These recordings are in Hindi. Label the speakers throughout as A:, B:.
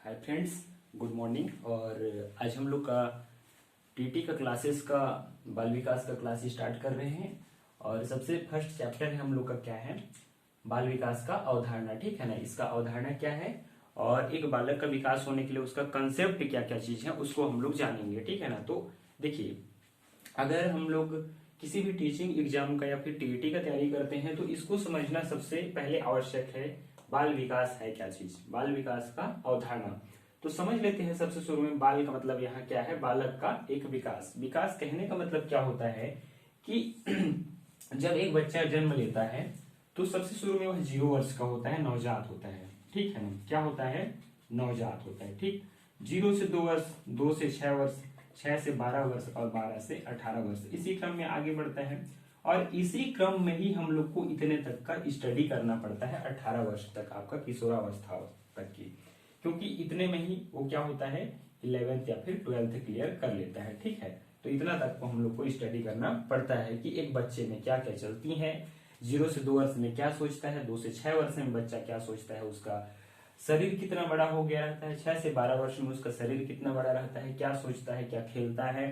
A: Hi friends, good morning. और आज हम लोग का टीटी का क्लासेस का बाल विकास का क्लास स्टार्ट कर रहे हैं। और सबसे फर्स्ट चैप्टर है हम लोग का क्या है, बाल विकास का अवधारणा। ठीक है ना, इसका अवधारणा क्या है और एक बालक का विकास होने के लिए उसका कंसेप्ट क्या क्या चीज है उसको हम लोग जानेंगे। ठीक है ना, तो देखिए, अगर हम लोग किसी भी टीचिंग एग्जाम का या फिर टीईटी का तैयारी करते हैं तो इसको समझना सबसे पहले आवश्यक है। बाल विकास है क्या चीज, बाल विकास का अवधारणा। तो समझ लेते हैं सबसे शुरू में, बाल का मतलब यहाँ क्या है, बालक का एक विकास। विकास कहने का मतलब क्या होता है कि जब एक बच्चा जन्म लेता है तो सबसे शुरू में वह 0 वर्ष का होता है, नवजात होता है। ठीक है ना, क्या होता है, नवजात होता है। ठीक, 0 से 2 वर्ष, 2 से 6 वर्ष, 6 से 12 वर्ष और 12 से 18 वर्ष, इसी क्रम में आगे बढ़ता है। और इसी क्रम में ही हम लोग को इतने तक का स्टडी करना पड़ता है, 18 वर्ष तक आपका किशोरावस्था तक की, क्योंकि इतने में ही वो क्या होता है, 11th या फिर 12th क्लियर कर लेता है। ठीक है, तो इतना तक को हम लोग को स्टडी करना पड़ता है कि एक बच्चे में क्या क्या चलती है। 0 से 2 वर्ष में क्या सोचता है, 2 से 6 वर्ष में बच्चा क्या सोचता है, उसका शरीर कितना बड़ा हो गया रहता है, 6 से 12 वर्ष में उसका शरीर कितना बड़ा रहता है, क्या सोचता है, क्या खेलता है,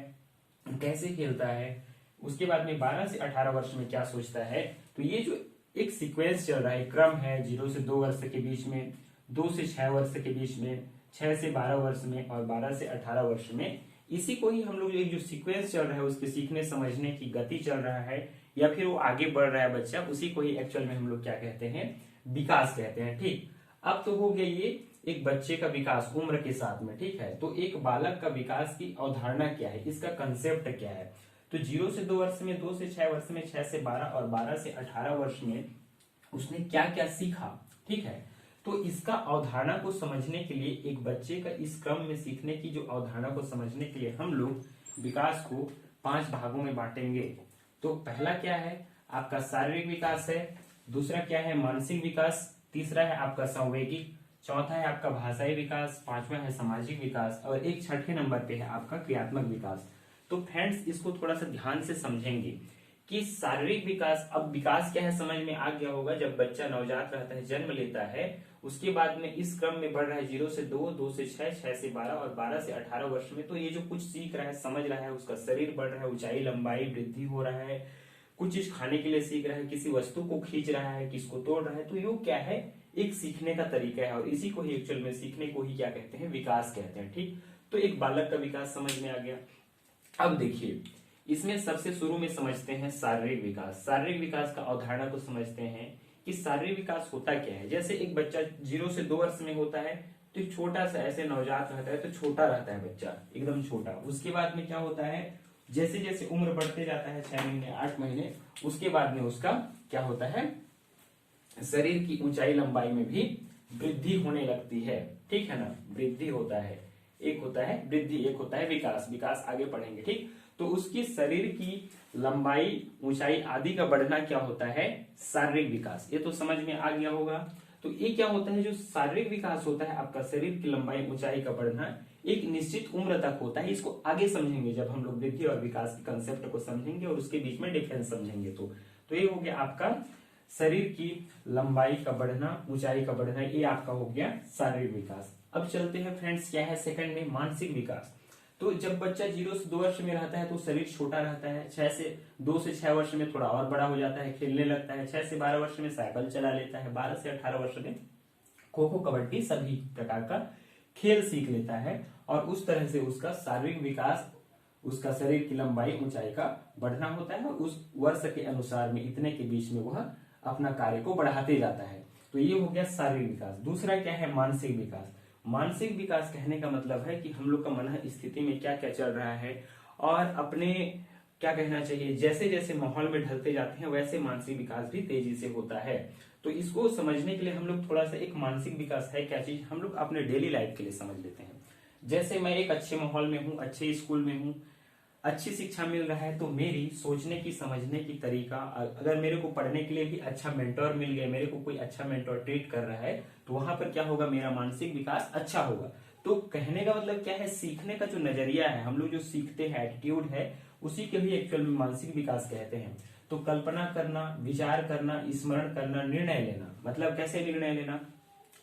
A: कैसे खेलता है। उसके बाद में 12 से 18 वर्ष में क्या सोचता है। तो ये जो एक सीक्वेंस चल रहा है, क्रम है, 0 से 2 वर्ष के बीच में, 2 से 6 वर्ष के बीच में, 6 से 12 वर्ष में और 12 से 18 वर्ष में, इसी को ही हम लोग एक जो सीक्वेंस चल रहा है, उसके सीखने समझने की गति चल रहा है या फिर वो आगे बढ़ रहा है बच्चा, उसी को ही एक्चुअल में हम लोग क्या कहते हैं, विकास कहते हैं। ठीक, अब तो हो गया ये एक बच्चे का विकास उम्र के साथ में। ठीक है, तो एक बालक का विकास की अवधारणा क्या है, इसका कंसेप्ट क्या है। तो 0 से 2 वर्ष में, 2 से 6 वर्ष में, 6 से 12 और 12 से 18 वर्ष में उसने क्या क्या सीखा। ठीक है, तो इसका अवधारणा को समझने के लिए, एक बच्चे का इस क्रम में सीखने की जो अवधारणा को समझने के लिए हम लोग विकास को 5 भागों में बांटेंगे। तो पहला क्या है, आपका शारीरिक विकास है। दूसरा क्या है, मानसिक विकास। तीसरा है आपका सांवेगिक। चौथा है आपका भाषाई विकास। पांचवा है सामाजिक विकास और एक छठे नंबर पे है आपका क्रियात्मक विकास। तो फ्रेंड्स, इसको थोड़ा सा ध्यान से समझेंगे कि शारीरिक विकास, अब विकास क्या है समझ में आ गया होगा। जब बच्चा नवजात रहता है, जन्म लेता है, उसके बाद में इस क्रम में बढ़ रहा है 0 से 2, 2 से 6, 6 से 12 और 12 से 18 वर्ष में, तो ये जो कुछ सीख रहा है, समझ रहा है, उसका शरीर बढ़ रहा है, ऊंचाई लंबाई वृद्धि हो रहा है, कुछ चीज खाने के लिए सीख रहा है, किसी वस्तु को खींच रहा है, किसको तोड़ रहा है, तो ये क्या है, एक सीखने का तरीका है। और इसी को ही एक्चुअल में सीखने को ही क्या कहते हैं, विकास कहते हैं। ठीक, तो एक बालक का विकास समझ में आ गया। अब देखिए, इसमें सबसे शुरू में समझते हैं शारीरिक विकास। शारीरिक विकास का अवधारणा को समझते हैं कि शारीरिक विकास होता क्या है। जैसे एक बच्चा 0 से 2 वर्ष में होता है तो छोटा सा ऐसे नवजात रहता है, तो छोटा रहता है बच्चा, एकदम छोटा। उसके बाद में क्या होता है, जैसे जैसे उम्र बढ़ते जाता है, 6 महीने 8 महीने, उसके बाद में उसका क्या होता है, शरीर की ऊंचाई लंबाई में भी वृद्धि होने लगती है। ठीक है ना, वृद्धि होता है, एक होता है वृद्धि, एक होता है विकास। विकास आगे पढ़ेंगे। ठीक, तो उसकी शरीर की लंबाई, ऊंचाई आदि का बढ़ना क्या होता है, शारीरिक विकास। ये तो समझ में आ गया होगा। तो ये क्या होता है, जो शारीरिक विकास होता है, आपका शरीर की लंबाई ऊंचाई का बढ़ना एक निश्चित उम्र तक होता है। इसको आगे समझेंगे जब हम लोग वृद्धि और विकास के कंसेप्ट को समझेंगे और उसके बीच में डिफरेंस समझेंगे। तो ये हो गया आपका शरीर की लंबाई का बढ़ना, ऊंचाई का बढ़ना, ये आपका हो गया शारीरिक विकास। अब चलते हैं फ्रेंड्स, क्या है सेकंड में, मानसिक विकास। तो जब बच्चा 0 से 2 वर्ष में रहता है तो शरीर छोटा रहता है, 2 से 6 वर्ष में थोड़ा और बड़ा हो जाता है, खेलने लगता है, 6 से 12 वर्ष में साइकिल चला लेता है, 12 से 18 वर्ष में खो खो कबड्डी सभी प्रकार का खेल सीख लेता है। और उस तरह से उसका शारीरिक विकास, उसका शरीर की लंबाई ऊंचाई का बढ़ना होता है और उस वर्ष के अनुसार में इतने के बीच में वह अपना कार्य को बढ़ाते जाता है। तो ये हो गया शारीरिक विकास। दूसरा क्या है, मानसिक विकास। मानसिक विकास कहने का मतलब है कि हम लोग का मन स्थिति में क्या क्या चल रहा है और अपने क्या कहना चाहिए, जैसे जैसे माहौल में ढलते जाते हैं वैसे मानसिक विकास भी तेजी से होता है। तो इसको समझने के लिए हम लोग थोड़ा सा, एक मानसिक विकास है क्या चीज, हम लोग अपने डेली लाइफ के लिए समझ लेते हैं। जैसे मैं एक अच्छे माहौल में हूँ, अच्छे स्कूल में हूँ, अच्छी शिक्षा मिल रहा है, तो मेरी सोचने की, समझने की तरीका, अगर मेरे को पढ़ने के लिए भी अच्छा मेंटोर मिल गया, मेरे को कोई अच्छा मेंटोर ट्रीट कर रहा है, तो वहां पर क्या होगा, मेरा मानसिक विकास अच्छा होगा। तो कहने का मतलब क्या है, सीखने का जो नजरिया है, हम लोग जो सीखते हैं, एटीट्यूड है, उसी के भी एक्चुअल में मानसिक विकास कहते हैं। तो कल्पना करना, विचार करना, स्मरण करना, निर्णय लेना, मतलब कैसे निर्णय लेना,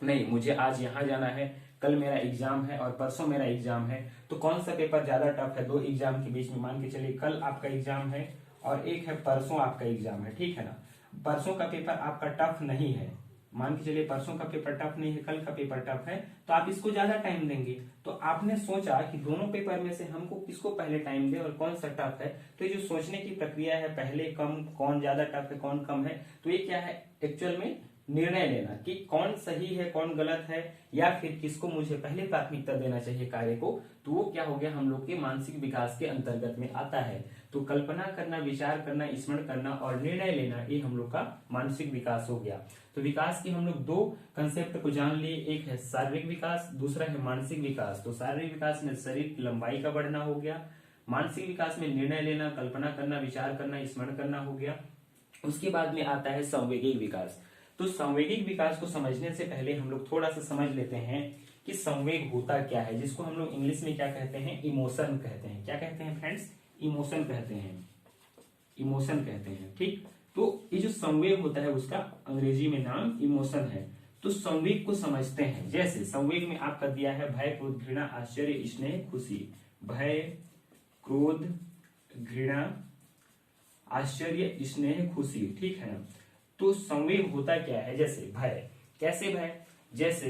A: नहीं मुझे आज यहाँ जाना है, कल मेरा एग्जाम है और परसों मेरा एग्जाम है, तो कौन सा पेपर ज्यादा टफ है दो एग्जाम के बीच में? मान के चलिए कल आपका एग्जाम है और एक है परसों आपका एग्जाम है, ठीक है ना। परसों का पेपर आपका टफ नहीं है, मान के चलिए परसों का पेपर टफ नहीं है, कल का पेपर टफ है, तो आप इसको ज्यादा टाइम देंगे। तो आपने सोचा कि दोनों पेपर में से हमको किसको पहले टाइम दे और कौन सा टफ है। तो ये जो सोचने की प्रक्रिया है, पहले कम, कौन ज्यादा टफ है कौन कम है, तो ये क्या है एक्चुअल में निर्णय लेना कि कौन सही है कौन गलत है, या फिर किसको मुझे पहले प्राथमिकता देना चाहिए कार्य को। तो वो क्या हो गया हम लोग के मानसिक विकास के अंतर्गत में आता है। तो कल्पना करना, विचार करना, स्मरण करना और निर्णय लेना, ये हम लोग का मानसिक विकास हो गया। तो विकास की हम लोग दो कंसेप्ट को जान लिए, एक है शारीरिक विकास, दूसरा है मानसिक विकास। तो शारीरिक विकास में शरीर की लंबाई का बढ़ना हो गया, मानसिक विकास में निर्णय लेना, कल्पना करना, विचार करना, स्मरण करना हो गया। उसके बाद में आता है संवेगिक विकास। तो संवेगिक विकास को समझने से पहले हम लोग थोड़ा सा समझ लेते हैं कि संवेग होता क्या है, जिसको हम लोग इंग्लिश में क्या कहते हैं, इमोशन कहते हैं। क्या कहते हैं फ्रेंड्स? इमोशन कहते हैं, इमोशन कहते हैं, ठीक। तो ये जो संवेग होता है उसका अंग्रेजी में नाम इमोशन है। तो संवेग को समझते हैं, जैसे संवेग में आपका दिया है भय, क्रोध, घृणा, आश्चर्य, स्नेह, खुशी। भय, क्रोध, घृणा, आश्चर्य, स्नेह, खुशी, ठीक है ना। तो संवेग होता क्या है? जैसे भय, कैसे भय? जैसे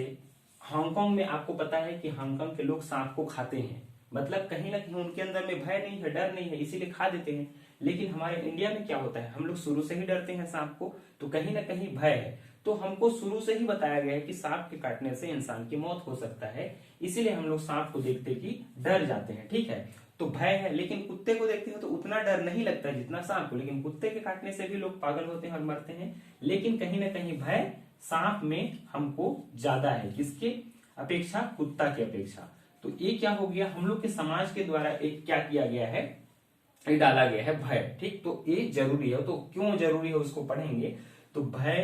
A: हांगकांग में आपको पता है कि हांगकांग के लोग सांप को खाते हैं, मतलब कहीं ना कहीं उनके अंदर में भय नहीं है, डर नहीं है, इसीलिए खा देते हैं। लेकिन हमारे इंडिया में क्या होता है, हम लोग शुरू से ही डरते हैं सांप को, तो कहीं ना कहीं भय है। तो हमको शुरू से ही बताया गया है कि सांप के काटने से इंसान की मौत हो सकता है, इसीलिए हम लोग सांप को देखते ही डर जाते हैं, ठीक है। तो भय है, लेकिन कुत्ते को देखते हो तो उतना डर नहीं लगता है जितना सांप को, लेकिन कुत्ते के काटने से भी लोग पागल होते हैं और मरते हैं। लेकिन कहीं ना कहीं भय सांप में हमको ज्यादा है, किसके अपेक्षा? कुत्ता की अपेक्षा। तो ये क्या हो गया, हम लोग के समाज के द्वारा एक क्या किया गया है, ये डाला गया है भय, ठीक। तो ये जरूरी है, तो क्यों जरूरी है उसको पढ़ेंगे। तो भय,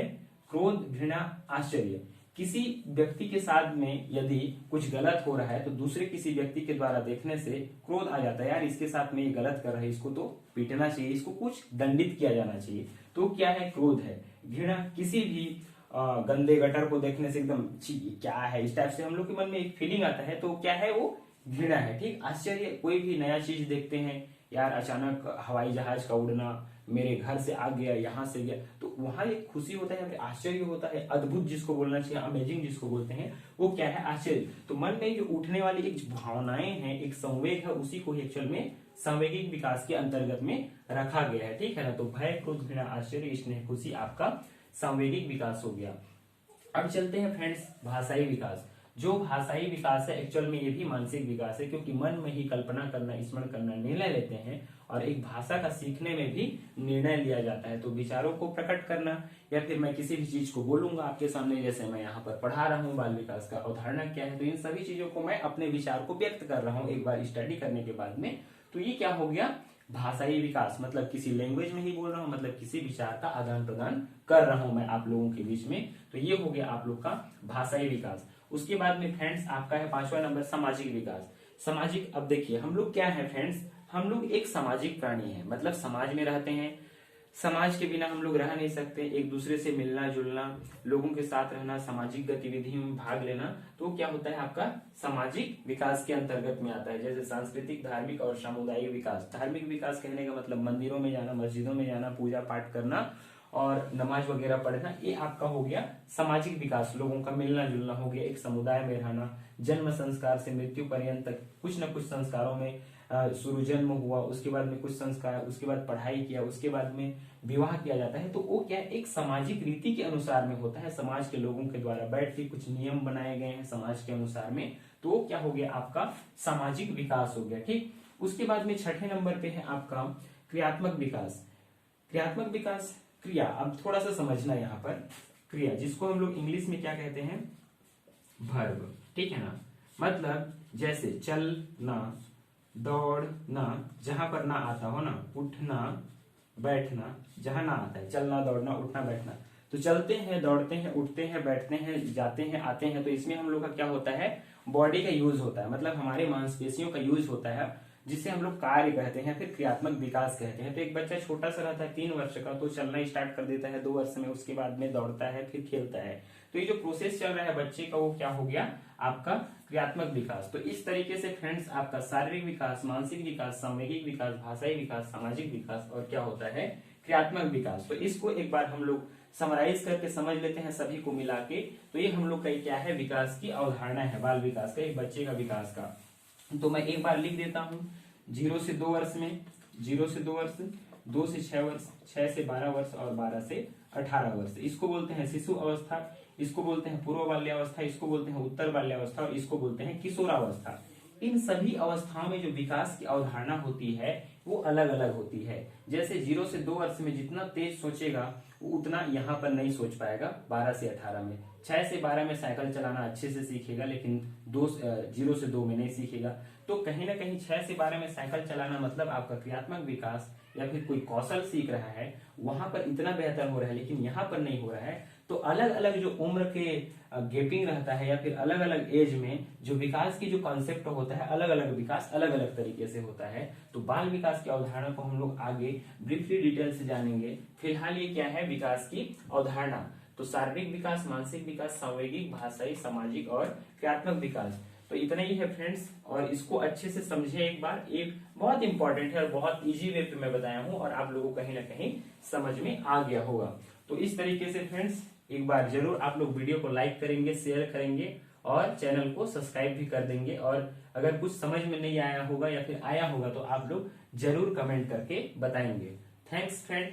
A: क्रोध, घृणा, आश्चर्य, किसी व्यक्ति के साथ में यदि कुछ गलत हो रहा है तो दूसरे किसी व्यक्ति के द्वारा देखने से क्रोध आ जाता है, यार इसके साथ में ये गलत कर रहा है, इसको तो पीटना चाहिए, इसको कुछ दंडित किया जाना चाहिए। तो क्या है? क्रोध है। घृणा, किसी भी गंदे गटर को देखने से एकदम क्या है इस टाइप से हम लोग के मन में एक फीलिंग आता है, तो क्या है? वो घृणा है, ठीक। आश्चर्य, कोई भी नया चीज देखते हैं, यार अचानक हवाई जहाज का उड़ना, मेरे घर से आ गया, यहाँ से गया, तो वहां एक खुशी होता है, आश्चर्य होता है। अद्भुत जिसको बोलना चाहिए, अमेजिंग जिसको बोलते हैं, वो क्या है? आश्चर्य। तो मन में जो उठने वाली एक भावनाएं हैं, एक संवेग है, उसी को एक्चुअल में संवेगिक विकास के अंतर्गत में रखा गया है, ठीक है ना। तो भय, क्रोध, घृणा, आश्चर्य, स्नेह, खुशी आपका संवेगिक विकास हो गया। अब चलते हैं फ्रेंड्स भाषाई विकास। जो भाषाई विकास है एक्चुअल में ये भी मानसिक विकास है, क्योंकि मन में ही कल्पना करना, स्मरण करना, निर्णय लेते हैं, और एक भाषा का सीखने में भी निर्णय लिया जाता है। तो विचारों को प्रकट करना, या फिर मैं किसी भी चीज को बोलूंगा आपके सामने, जैसे मैं यहाँ पर पढ़ा रहा हूँ बाल विकास का अवधारणा क्या है, तो इन सभी चीजों को मैं अपने विचार को व्यक्त कर रहा हूँ एक बार स्टडी करने के बाद में। तो ये क्या हो गया? भाषाई विकास, मतलब किसी लैंग्वेज में ही बोल रहा हूँ, मतलब किसी विचार का आदान प्रदान कर रहा हूं मैं आप लोगों के बीच में। तो ये हो गया आप लोग का भाषाई विकास। उसके बाद में फ्रेंड्स आपका है 5वां नंबर सामाजिक विकास। सामाजिक, अब देखिए हम लोग क्या है फ्रेंड्स, हम लोग एक सामाजिक प्राणी है, मतलब समाज में रहते हैं, समाज के बिना हम लोग रह नहीं सकते। एक दूसरे से मिलना जुलना, लोगों के साथ रहना, सामाजिक गतिविधियों में भाग लेना, तो क्या होता है आपका सामाजिक विकास के अंतर्गत में आता है। जैसे सांस्कृतिक, धार्मिक और सामुदायिक विकास। धार्मिक विकास कहने का मतलब मंदिरों में जाना, मस्जिदों में जाना, पूजा पाठ करना और नमाज वगैरह पढ़ना, ये आपका हो गया सामाजिक विकास। लोगों का मिलना जुलना हो गया, एक समुदाय में रहना, जन्म संस्कार से मृत्यु पर्यंत तक कुछ न कुछ संस्कारों में शुरू जन्म हुआ, उसके बाद में कुछ संस्कार, उसके बाद पढ़ाई किया, उसके बाद में विवाह किया जाता है। तो वो क्या एक सामाजिक रीति के अनुसार में होता है, समाज के लोगों के द्वारा बैठ के कुछ नियम बनाए गए हैं समाज के अनुसार में, तो क्या हो गया आपका सामाजिक विकास हो गया, ठीक। उसके बाद में 6ठे नंबर पे है आपका क्रियात्मक विकास। क्रियात्मक विकास, क्रिया, अब थोड़ा सा समझना यहाँ पर, क्रिया जिसको हम लोग इंग्लिश में क्या कहते हैं, वर्ब, ठीक है ना। मतलब जैसे चलना, दौड़ना, जहां पर ना आता हो ना, उठना बैठना, जहां ना आता है, चलना दौड़ना उठना बैठना, तो चलते हैं, दौड़ते हैं, उठते हैं, बैठते हैं, जाते हैं, आते हैं, तो इसमें हम लोग का क्या होता है, बॉडी का यूज होता है, मतलब हमारे मांसपेशियों का यूज होता है, जिसे हम लोग कार्य कहते हैं, फिर क्रियात्मक विकास कहते हैं। तो एक बच्चा छोटा सा रहता है 3 वर्ष का, तो चलना स्टार्ट कर देता है 2 वर्ष में, उसके बाद में दौड़ता है, फिर खेलता है, तो ये जो प्रोसेस चल रहा है बच्चे का वो क्या हो गया, आपका क्रियात्मक विकास। तो इस तरीके से फ्रेंड्स आपका शारीरिक विकास, मानसिक विकास, सामूहिक विकास, भाषाई विकास, सामाजिक विकास और क्या होता है, क्रियात्मक विकास। तो इसको एक बार हम लोग समराइज करके समझ लेते हैं सभी को मिला के। तो ये हम लोग का क्या है, विकास की अवधारणा है, बाल विकास का, एक बच्चे का विकास का। तो मैं एक बार लिख देता हूँ, 0 से 2 वर्ष में, 0 से 2 वर्ष, 2 से 6 वर्ष, 6 से 12 वर्ष और 12 से 18 वर्ष। इसको बोलते हैं शिशु अवस्था, इसको बोलते हैं पूर्व बाल्यावस्था, इसको बोलते हैं उत्तर बाल्यावस्था और इसको बोलते हैं किशोरावस्था। इन सभी अवस्थाओं में जो विकास की अवधारणा होती है वो अलग अलग होती है। जैसे 0 से 2 वर्ष में जितना तेज सोचेगा वो उतना यहाँ पर नहीं सोच पाएगा 12 से 18 में। 6 से 12 में साइकिल चलाना अच्छे से सीखेगा, लेकिन 0 से 2 में नहीं सीखेगा। तो कहीं ना कहीं 6 से 12 में साइकिल चलाना मतलब आपका क्रियात्मक विकास या फिर कोई कौशल सीख रहा है, वहां पर इतना बेहतर हो रहा है, लेकिन यहाँ पर नहीं हो रहा है। तो अलग अलग जो उम्र के गैपिंग रहता है या फिर अलग अलग एज में जो विकास की जो कॉन्सेप्ट होता है, अलग अलग विकास अलग अलग तरीके से होता है। तो बाल विकास की अवधारणा को हम लोग आगे ब्रीफली डिटेल से जानेंगे। फिलहाल ये क्या है, विकास की अवधारणा। तो शारीरिक विकास, मानसिक विकास, सामूहिक, भाषाई, सामाजिक और क्रियात्मक विकास। तो इतना ही है फ्रेंड्स, और इसको अच्छे से समझे एक बार। एक बहुत इंपॉर्टेंट है और बहुत इजी वे पे मैं बताया हूं और आप लोगों को कहीं ना कहीं समझ में आ गया होगा। तो इस तरीके से फ्रेंड्स एक बार जरूर आप लोग वीडियो को लाइक करेंगे, शेयर करेंगे और चैनल को सब्सक्राइब भी कर देंगे। और अगर कुछ समझ में नहीं आया होगा या फिर आया होगा तो आप लोग जरूर कमेंट करके बताएंगे। Thanks friend.